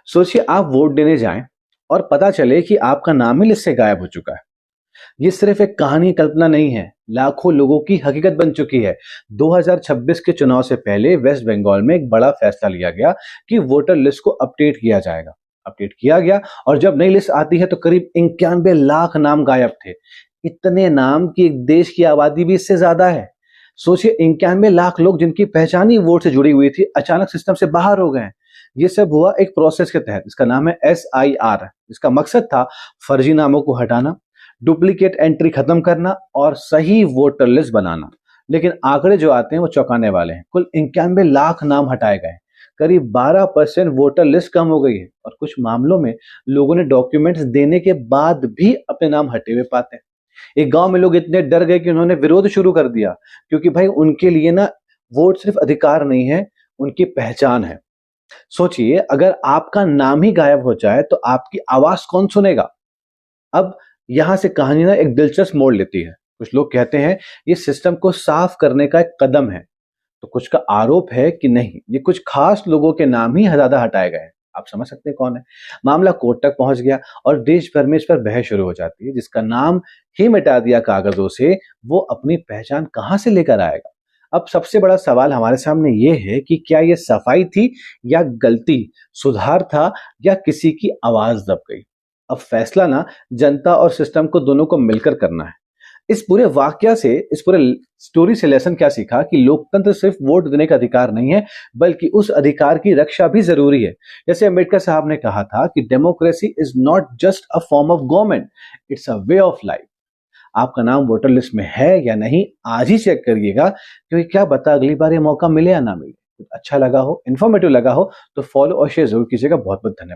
सोचिए आप वोट देने जाएं और पता चले कि आपका नाम ही लिस्ट से गायब हो चुका है। ये सिर्फ एक कहानी कल्पना नहीं है, लाखों लोगों की हकीकत बन चुकी है। 2026 के चुनाव से पहले वेस्ट बंगाल में एक बड़ा फैसला लिया गया कि वोटर लिस्ट को अपडेट किया जाएगा। अपडेट किया गया और जब नई लिस्ट आती है तो करीब 91 लाख नाम गायब थे। इतने नाम कि एक देश की आबादी भी इससे ज्यादा है। सोचिए 91 लाख लोग जिनकी पहचान ही वोट से जुड़ी हुई थी अचानक सिस्टम से बाहर हो गए हैं। ये सब हुआ एक प्रोसेस के तहत, इसका नाम है SIR। इसका मकसद था फर्जी नामों को हटाना, डुप्लीकेट एंट्री खत्म करना और सही वोटर लिस्ट बनाना। लेकिन आंकड़े जो आते हैं वो चौंकाने वाले हैं। कुल 91 लाख नाम हटाए गए, करीब 12% वोटर लिस्ट कम हो गई है और कुछ मामलों में लोगों ने डॉक्यूमेंट्स देने के बाद भी अपने नाम हटे हुए पाते हैं। एक गांव में लोग इतने डर गए कि उन्होंने विरोध शुरू कर दिया, क्योंकि भाई उनके लिए ना वोट सिर्फ अधिकार नहीं है, उनकी पहचान है। सोचिए अगर आपका नाम ही गायब हो जाए तो आपकी आवाज कौन सुनेगा। अब यहां से कहानी ना एक दिलचस्प मोड़ लेती है। कुछ लोग कहते हैं ये सिस्टम को साफ करने का एक कदम है, तो कुछ का आरोप है कि नहीं, ये कुछ खास लोगों के नाम ही ज्यादा हटाए गए हैं। आप समझ सकते हैं कौन है। मामला कोर्ट तक पहुंच गया और देश भर में इस पर बहस शुरू हो जाती है। जिसका नाम ही मिटा दिया कागजों से, वो अपनी पहचान कहां से लेकर आएगा। अब सबसे बड़ा सवाल हमारे सामने ये है कि क्या ये सफाई थी या गलती, सुधार था या किसी की आवाज दब गई। अब फैसला ना जनता और सिस्टम को दोनों को मिलकर करना है। इस पूरे वाकया से, इस पूरे स्टोरी से लेसन क्या सीखा कि लोकतंत्र सिर्फ वोट देने का अधिकार नहीं है, बल्कि उस अधिकार की रक्षा भी जरूरी है। जैसे अंबेडकर साहब ने कहा था कि democracy is not just a form of government, it's a way of life. आपका नाम वोटर लिस्ट में है या नहीं, आज ही चेक करिएगा, क्योंकि क्या पता अगली बार ये मौका मिले या ना मिले। अच्छा लगा हो, इन्फॉर्मेटिव लगा हो तो फॉलो और शेयर जरूर कीजिएगा। बहुत बहुत धन्यवाद।